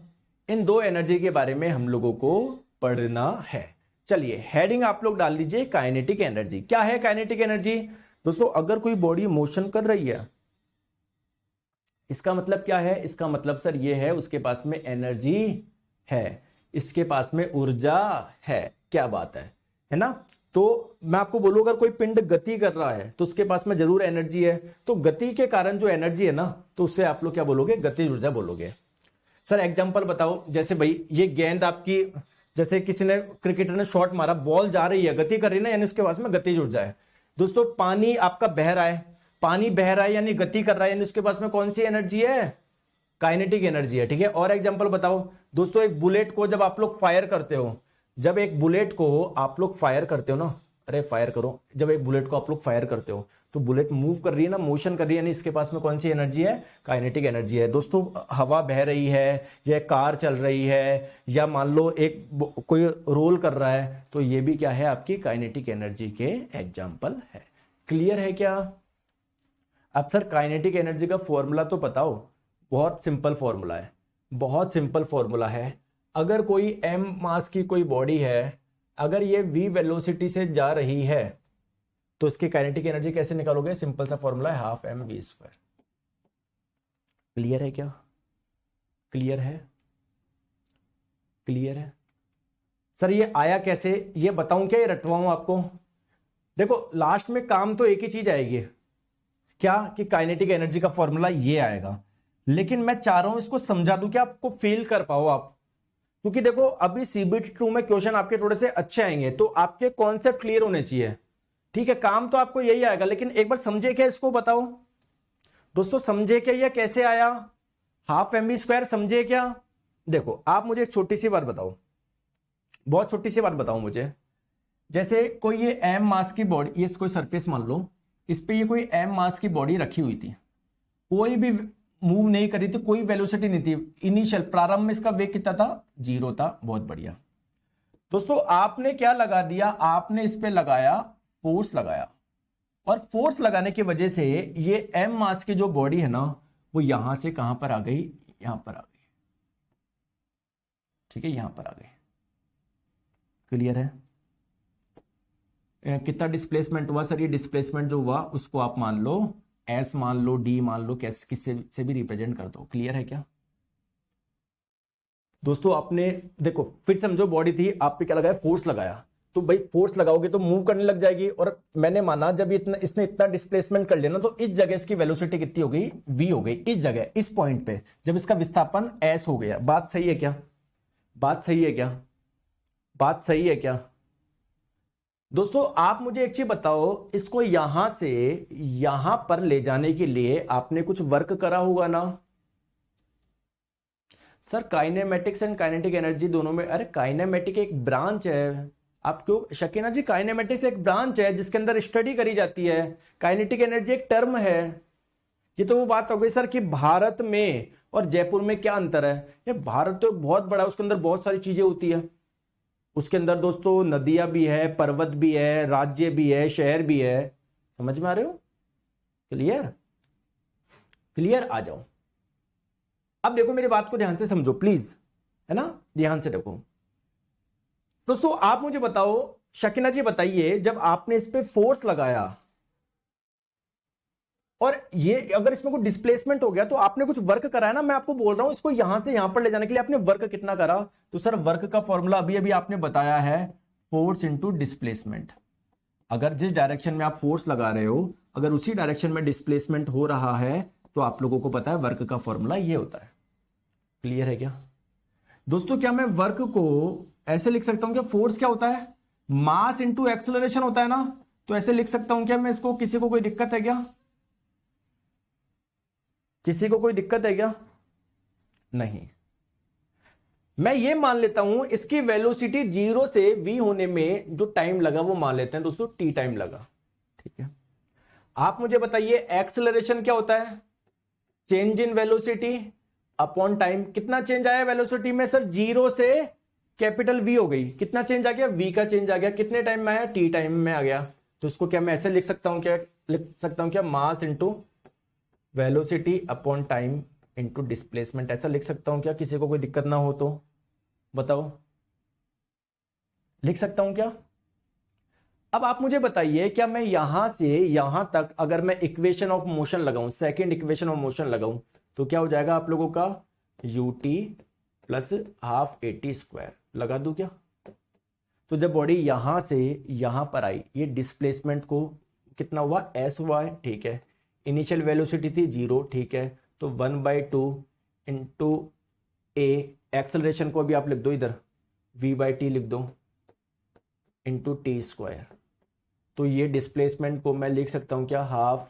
[SPEAKER 1] इन 2 एनर्जी के बारे में हम लोगों को पढ़ना है। चलिए हेडिंग आप लोग डाल दीजिए काइनेटिक एनर्जी। क्या है काइनेटिक एनर्जी? दोस्तों अगर कोई बॉडी मोशन कर रही है, इसका मतलब क्या है? इसका मतलब सर ये है उसके पास में एनर्जी है, इसके पास में ऊर्जा है। क्या बात है ना? तो मैं आपको बोलूं अगर कोई पिंड गति कर रहा है तो उसके पास में जरूर एनर्जी है। तो गति के कारण जो एनर्जी है ना, तो उससे आप लोग क्या बोलोगे? गतिज ऊर्जा बोलोगे। सर एग्जांपल बताओ, जैसे भाई ये गेंद आपकी, जैसे किसी ने क्रिकेटर ने शॉट मारा, बॉल जा रही है, गति कर रही है ना, यानी उसके पास में गतिज ऊर्जा है। दोस्तों पानी आपका बह रहा है, पानी बह रहा है यानी गति कर रहा है, यानी उसके पास में कौन सी एनर्जी है? काइनेटिक एनर्जी है। ठीक है, और एग्जांपल बताओ। दोस्तों एक बुलेट को जब आप लोग फायर करते हो, जब एक बुलेट को आप लोग फायर करते हो ना, अरे फायर करो, जब एक बुलेट को आप लोग फायर करते हो तो बुलेट मूव कर रही है ना, मोशन कर रही है, यानी इसके पास में कौन सी एनर्जी है? काइनेटिक एनर्जी है। दोस्तों हवा बह रही है, या कार चल रही है, या मान लो एक कोई रोल कर रहा है, तो ये भी क्या है? आपकी काइनेटिक एनर्जी के एग्जाम्पल है। क्लियर है क्या? अब सर काइनेटिक एनर्जी का फॉर्मूला तो बताओ। बहुत सिंपल फॉर्मूला है, बहुत सिंपल फॉर्मूला है। अगर कोई m मास की कोई बॉडी है, अगर ये v वेलोसिटी से जा रही है तो इसकी काइनेटिक एनर्जी कैसे निकालोगे? सिंपल सा फॉर्मूला है, हाफ mv²। क्लियर है क्या? क्लियर है? क्लियर है? सर ये आया कैसे, ये बताऊं क्या, ये रटवाऊं आपको? देखो लास्ट में काम तो एक ही चीज आएगी, क्या? कि काइनेटिक एनर्जी का फॉर्मूला ये आएगा। लेकिन मैं चाह रहा हूं इसको समझा दूं कि आपको फील कर पाओ आप, क्योंकि देखो अभी CBT 2 में क्वेश्चन आपके थोड़े से अच्छे आएंगे, तो आपके कॉन्सेप्ट क्लियर होने चाहिए। ठीक है, काम तो आपको यही आएगा, लेकिन एक बार समझे क्या इसको बताओ। दोस्तों समझे क्या ये कैसे आया? हाफ mv², समझे क्या? देखो आप मुझे एक छोटी सी बात बताओ, बहुत छोटी सी बात बताओ मुझे। जैसे कोई ये m मास की बॉडी, ये कोई सरफेस मान लो, इस पे ये कोई m मास की बॉडी रखी हुई थी, कोई भी मूव नहीं करी थी, कोई वेलोसिटी नहीं थी। इनिशियल प्रारंभ में इसका वेग कितना था? 0 था। बहुत बढ़िया। दोस्तों आपने क्या लगा दिया? आपने इस पे लगाया फोर्स लगाया, और फोर्स लगाने की वजह से ये m मास की जो बॉडी है ना, वो यहां से कहां पर आ गई? यहां पर आ गई। ठीक है, यहां पर आ गई। क्लियर है? कितना डिस्प्लेसमेंट हुआ? सर ये डिस्प्लेसमेंट जो हुआ उसको आप मान लो S मान लो, D मान लो, कैसे किससे से भी रिप्रेजेंट कर दो। क्लियर है क्या? दोस्तों आपने देखो फिर समझो, बॉडी थी, आप पे क्या लगाया? फोर्स लगाया। तो भाई फोर्स लगाओगे तो मूव करने लग जाएगी, और मैंने माना जब इसने इतना डिस्प्लेसमेंट कर लिया ना, तो इस जगह इसकी वेलोसिटी कितनी हो गई? v हो गई। इस जगह, इस पॉइंट पे जब इसका विस्थापन s हो गया। बात सही है क्या? बात सही है क्या? बात सही है क्या? दोस्तों आप मुझे एक चीज बताओ, इसको यहां से यहां पर ले जाने के लिए आपने कुछ वर्क करा होगा ना? Sir kinematics and kinetic energy दोनों में, अरे काइनेमेटिक एक ब्रांच है। आप क्यों शकीना जी, काइनेमेटिक्स एक ब्रांच है जिसके अंदर स्टडी करी जाती है। काइनेटिक एनर्जी एक टर्म है। ये तो वो बात हो गई सर कि भारत में और जयपुर में क्या अंतर है? ये भारत तो बहुत बड़ा है, उसके अंदर बहुत सारी चीजें होती है। उसके अंदर दोस्तों नदियां भी है, पर्वत भी है, राज्य भी है, शहर भी है। समझ में आ रहे हो? क्लियर? क्लियर? आ जाओ। अब देखो मेरी बात को ध्यान से समझो प्लीज, है ना, ध्यान से देखो दोस्तों। आप मुझे बताओ, शकीना जी बताइए, जब आपने इस पे फोर्स लगाया और ये अगर इसमें कोई डिस्प्लेसमेंट हो गया तो आपने कुछ वर्क करा है ना। मैं आपको बोल रहा हूं इसको यहां से यहां पर ले जाने के लिए आपने वर्क कितना करा? तो सर वर्क का फॉर्मूला अभी अभी आपने बताया है, फोर्स इंटू डिस्प्लेसमेंट। अगर जिस डायरेक्शन में आप फोर्स लगा रहे हो, अगर उसी डायरेक्शन में डिस्प्लेसमेंट हो रहा है तो आप लोगों को पता है वर्क का फॉर्मूला ये होता है। क्लियर है क्या दोस्तों? क्या मैं वर्क को ऐसे लिख सकता हूं? क्या फोर्स क्या होता है? मास इंटू एक्सेलरेशन होता है ना। तो ऐसे लिख सकता हूं क्या मैं इसको? किसी को कोई दिक्कत है क्या? किसी को कोई दिक्कत है क्या? नहीं। मैं ये मान लेता हूं इसकी वेलोसिटी 0 से v होने में जो टाइम लगा वो मान लेते हैं दोस्तों t टाइम लगा। ठीक है, आप मुझे बताइए एक्सेलरेशन क्या होता है? Change in velocity upon time. कितना चेंज आया वेलोसिटी में? सर 0 से कैपिटल V हो गई। कितना चेंज आ गया? V का चेंज आ गया। कितने टाइम में आया? t टाइम में आ गया। तो इसको क्या मैं ऐसे लिख सकता हूं? क्या लिख सकता हूं? क्या mass into velocity upon time into displacement, ऐसा लिख सकता हूं क्या? किसी को कोई दिक्कत ना हो तो बताओ, लिख सकता हूं क्या? अब आप मुझे बताइए, क्या मैं यहां से यहां तक अगर मैं इक्वेशन ऑफ मोशन लगाऊं, सेकेंड इक्वेशन ऑफ मोशन लगाऊं, तो क्या हो जाएगा आप लोगों का? ut plus half at square लगा दूं क्या? तो जब बॉडी यहां से यहां पर आई, ये डिस्प्लेसमेंट को कितना हुआ? s हुआ है। ठीक है, इनिशियल वेलोसिटी थी 0। ठीक है, तो 1/2 इंटू ए, एक्सेलरेशन को भी आप लिख दो इधर, v/t लिख दो इंटू टी स्क्वायर। तो ये डिस्प्लेसमेंट को मैं लिख सकता हूं क्या? Half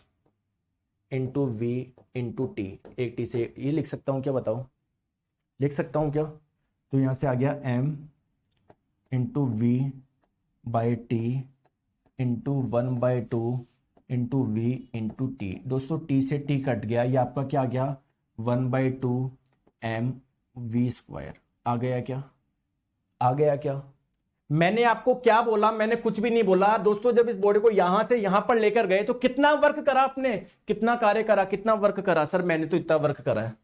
[SPEAKER 1] into v into t, एक टी से ये लिख सकता हूं क्या? बताओ, लिख सकता हूं क्या? तो यहां से आ गया m into v by t into 1/2 into v into t. दोस्तों टी से टी कट गया, ये आपका क्या आ गया? 1/2 m v स्क्वायर। आ गया क्या? आ गया क्या? मैंने आपको क्या बोला? मैंने कुछ भी नहीं बोला दोस्तों। जब इस बॉडी को यहां से यहां पर लेकर गए तो कितना वर्क करा आपने? कितना कार्य करा? कितना वर्क करा? सर मैंने तो इतना वर्क करा है।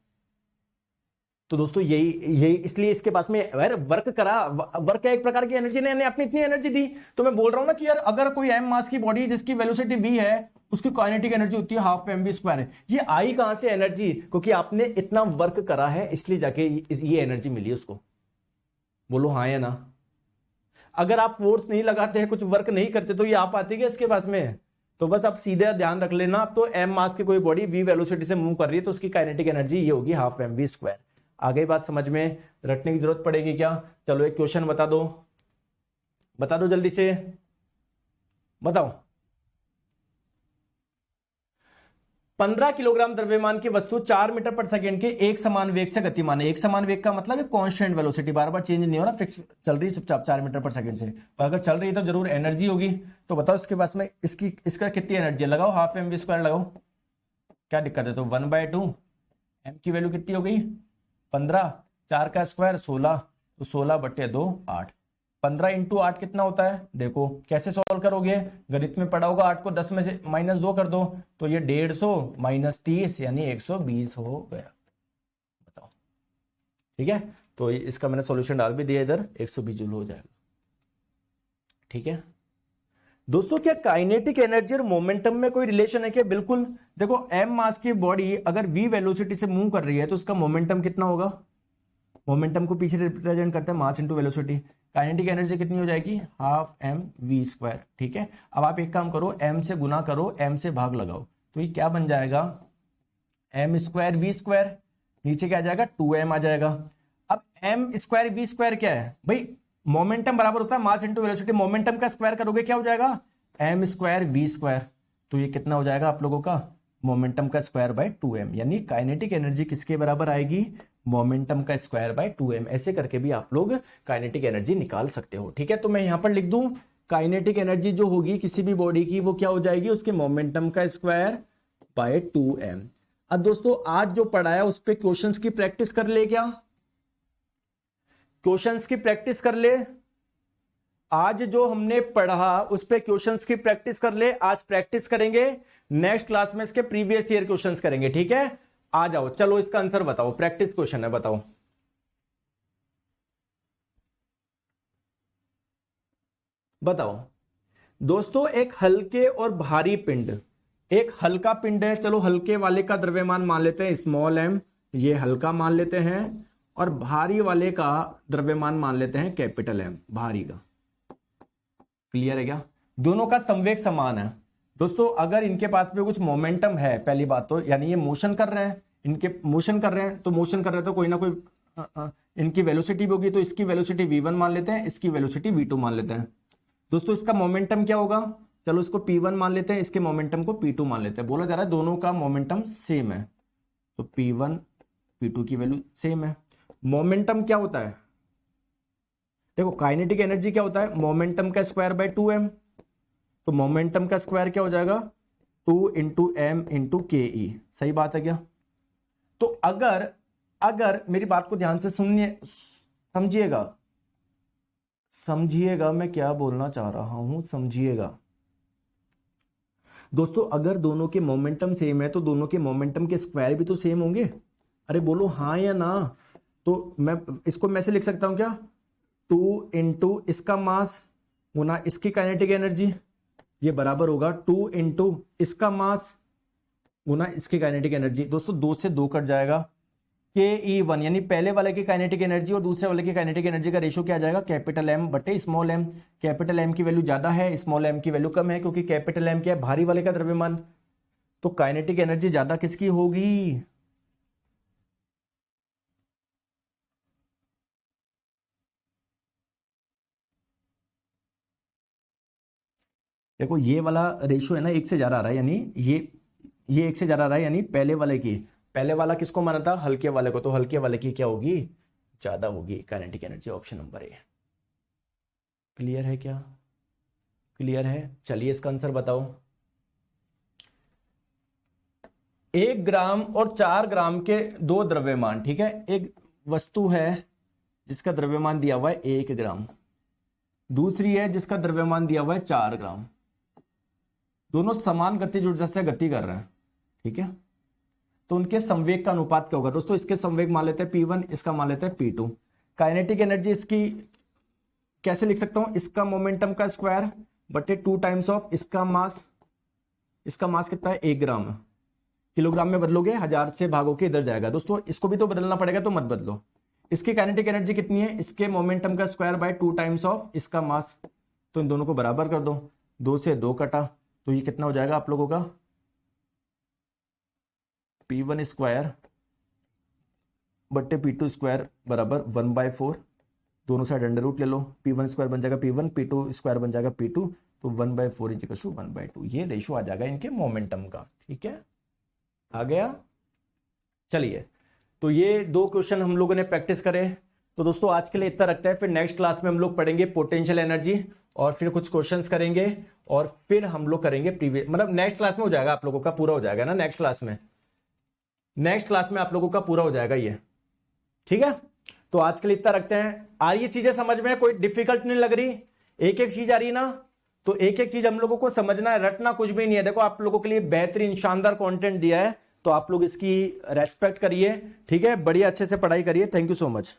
[SPEAKER 1] तो दोस्तों यही इसलिए इसके पास में यार वर्क करा। वर्क एक प्रकार की एनर्जी ने अपनी इतनी एनर्जी दी। तो मैं बोल रहा हूं ना कि यार अगर कोई एम मास की बॉडी जिसकी वेलोसिटी v है, उसकी काइनेटिक एनर्जी होती है हाफ mv स्क्वायर है। ये आई कहां से एनर्जी? क्योंकि आपने इतना वर्क करा है, इसलिए जाके ये एनर्जी मिली उसको। बोलो हाँ या ना। अगर आप फोर्स नहीं लगाते हैं, कुछ वर्क नहीं करते, तो ये आप आती है इसके पास में? तो बस आप सीधे ध्यान रख लेना, तो एम मास की कोई बॉडी v वेलोसिटी से मूव कर रही है तो उसकी काइनेटिक एनर्जी ये होगी हाफ mv स्क्वायर। आगे बात समझ में? रटने की जरूरत पड़ेगी क्या? चलो एक क्वेश्चन बता दो, बता दो जल्दी से, बताओ। 15 किलोग्राम द्रव्यमान की वस्तु 4 मीटर पर सेकंड के एक समान वेग से गतिमान है। एक समान वेग का मतलब है कांस्टेंट वेलोसिटी, बार बार चेंज नहीं हो रहा, फिक्स चल रही है चुपचाप 4 मीटर पर सेकंड से। पर अगर चल रही है तो जरूर एनर्जी होगी। तो बताओ इसके पास में इसका कितनी एनर्जी है? लगाओ, हाफ mv स्क्वायर लगाओ, क्या दिक्कत है? तो 1/2 m की वैल्यू कितनी हो गई? 15, 4 का स्क्वायर 16, तो 16/2 8। 15 इंटू 8 कितना होता है? देखो कैसे सॉल्व करोगे, गणित में पढ़ा होगा। 8 को 10 में से -2 कर दो, तो ये 150 माइनस 30 यानी 120 हो गया। बताओ, ठीक है। तो इसका मैंने सॉल्यूशन डाल भी दिया इधर, 120 जूल हो जाएगा। ठीक है दोस्तों, क्या काइनेटिक एनर्जी और मोमेंटम में कोई रिलेशन है क्या? बिल्कुल। देखो m मास की बॉडी अगर v वेलोसिटी से मूव कर रही है तो उसका मोमेंटम कितना होगा? मोमेंटम को पीछे रिप्रेजेंट करते हैं mass into velocity. Kinetic energy कितनी हो जाएगी? Half mv square. ठीक है, अब आप एक काम करो, m से गुना करो, m से भाग लगाओ, तो ये क्या बन जाएगा? m स्क्वायर v स्क्वायर, नीचे क्या आ जाएगा? 2m आ जाएगा। अब m स्क्वायर v स्क्वायर क्या है भाई? मोमेंटम बराबर होता है मास इंटू वेलोसिटी। मोमेंटम का स्क्वायर करोगे क्या हो जाएगा? m square v square. तो ये कितना हो जाएगा आप लोगों का? मोमेंटम का स्क्वायर बाय 2m, यानी काइनेटिक एनर्जी किसके बराबर आएगी? मोमेंटम का स्क्वायर बाय 2m। ऐसे करके भी आप लोग काइनेटिक एनर्जी निकाल सकते हो। ठीक है, तो मैं यहां पर लिख दूं काइनेटिक एनर्जी जो होगी किसी भी बॉडी की, वो क्या हो जाएगी? उसके मोमेंटम का स्क्वायर बाय 2m। अब दोस्तों आज जो पढ़ाया उस पे क्वेश्चंस की प्रैक्टिस कर ले, क्या क्वेश्चंस की प्रैक्टिस कर ले? आज जो हमने पढ़ा उस पे क्वेश्चंस की प्रैक्टिस कर ले। आज प्रैक्टिस करेंगे, नेक्स्ट क्लास में इसके प्रीवियस ईयर क्वेश्चंस करेंगे, ठीक है? आ जाओ, चलो इसका आंसर बताओ, प्रैक्टिस क्वेश्चन है, बताओ। बताओ दोस्तों, एक हल्के और भारी पिंड, एक हल्का पिंड है, चलो हल्के वाले का द्रव्यमान मान लेते हैं स्मॉल एम, ये हल्का मान लेते हैं, और भारी वाले का द्रव्यमान मान लेते हैं कैपिटल एम, भारी का। क्लियर है क्या? दोनों का संवेग समान है दोस्तों। अगर इनके पास में कुछ मोमेंटम है, पहली बात तो, यानी ये मोशन कर रहे हैं, इनके मोशन कर रहे हैं, तो मोशन कर रहे हैं तो कोई ना कोई इनकी वेलोसिटी भी होगी, तो इसकी वेलोसिटी v1 मान लेते हैं, इसकी वेलोसिटी v2 मान लेते हैं। दोस्तों इसका मोमेंटम क्या होगा? चलो इसको p1 मान लेते हैं, इसके मोमेंटम को p2 मान लेते हैं। बोला जा रहा है दोनों का मोमेंटम सेम है, तो p1 p2 की वैल्यू सेम है। मोमेंटम क्या होता है? देखो काइनेटिक एनर्जी क्या होता है? मोमेंटम का स्क्वायर बाय 2m, तो मोमेंटम का स्क्वायर क्या हो जाएगा? 2 इंटू एम इंटू के ई। सही बात है क्या? तो अगर मेरी बात को ध्यान से सुनिए, समझिएगा मैं क्या बोलना चाह रहा हूं, समझिएगा दोस्तों। अगर दोनों के मोमेंटम सेम है तो दोनों के मोमेंटम के स्क्वायर भी तो सेम होंगे। अरे बोलो हाँ या ना। तो मैं से लिख सकता हूं क्या? 2 इंटू इसका मास गुना इसकी काइनेटिक एनर्जी, ये बराबर होगा 2 इंटू इसका मास गुना इसकी काइनेटिक एनर्जी। दोस्तों 2 से 2 कट जाएगा, ke1, यानी पहले वाले की काइनेटिक एनर्जी और दूसरे वाले की काइनेटिक एनर्जी का रेशियो क्या आ जाएगा? कैपिटल एम बटे स्मॉल एम। कैपिटल एम की वैल्यू ज्यादा है, स्मॉल एम की वैल्यू कम है, क्योंकि कैपिटल एम क्या है? भारी वाले का द्रव्यमान। तो काइनेटिक एनर्जी ज्यादा किसकी होगी? देखो ये वाला रेशियो है ना, 1 से ज्यादा आ रहा है, यानी ये 1 से ज्यादा आ रहा है, यानी पहले वाला किसको माना था? हल्के वाले को, तो हल्के वाले की क्या होगी? ज्यादा होगी kinetic energy. Option number A. Clear है क्या? क्लियर है? चलिए इसका आंसर बताओ। 1 ग्राम और 4 ग्राम के दो द्रव्यमान, ठीक है? एक वस्तु है जिसका द्रव्यमान दिया हुआ है 1 ग्राम, दूसरी है जिसका द्रव्यमान दिया हुआ है 4 ग्राम। दोनों समान गतिज ऊर्जा से गति कर रहे हैं, ठीक है? तो उनके संवेग का अनुपात क्या होगा? दोस्तों इसके संवेग मान लेते हैं p1, इसका मान लेते हैं p2। काइनेटिक एनर्जी इसकी कैसे लिख सकता हूं? इसका मोमेंटम का स्क्वायर बटे 2 टाइम्स ऑफ इसका मास। इसका मास कितना है? 1 ग्राम है। किलोग्राम में बदलोगे 1000 से भागो के इधर जाएगा। दोस्तों इसको भी तो बदलना पड़ेगा, तो मत बदलो। इसकी काइनेटिक एनर्जी कितनी है? इसके मोमेंटम का स्क्वायर बाय 2 टाइम्स ऑफ इसका मास। तो इन दोनों को बराबर कर दो, 2 से 2 कटा, तो ये कितना हो जाएगा आप लोगों का? p1 स्क्वायर बट्टे p2 स्क्वायर बराबर 1/4। दोनों साइड अंडर रूट ले लो, p1 स्क्वायर बन जाएगा p1, p2 स्क्वायर बन जाएगा p2, तो 1/4 इज इक्वल टू 1/2। ये रेशियो आ जाएगा इनके मोमेंटम का, ठीक है? आ गया? चलिए, तो ये 2 क्वेश्चन हम लोगों ने प्रैक्टिस करे। तो दोस्तों आज के लिए इतना रखते हैं, फिर नेक्स्ट क्लास में हम लोग पढ़ेंगे पोटेंशियल एनर्जी, और फिर कुछ क्वेश्चंस करेंगे, और फिर हम लोग करेंगे प्रीवियस, मतलब नेक्स्ट क्लास में हो जाएगा आप लोगों का, पूरा हो जाएगा ना नेक्स्ट क्लास में आप लोगों का पूरा हो जाएगा ये, ठीक है? तो आज के लिए इतना रखते हैं। आ रही है चीजें समझ में? कोई डिफिकल्ट नहीं लग रही? एक एक चीज आ रही है ना? तो एक एक चीज हम लोगों को समझना है, रटना कुछ भी नहीं है। देखो आप लोगों के लिए बेहतरीन शानदार कंटेंट दिया है, तो आप लोग इसकी रेस्पेक्ट करिए, ठीक है? बढ़िया अच्छे से पढ़ाई करिए। Thank you so much.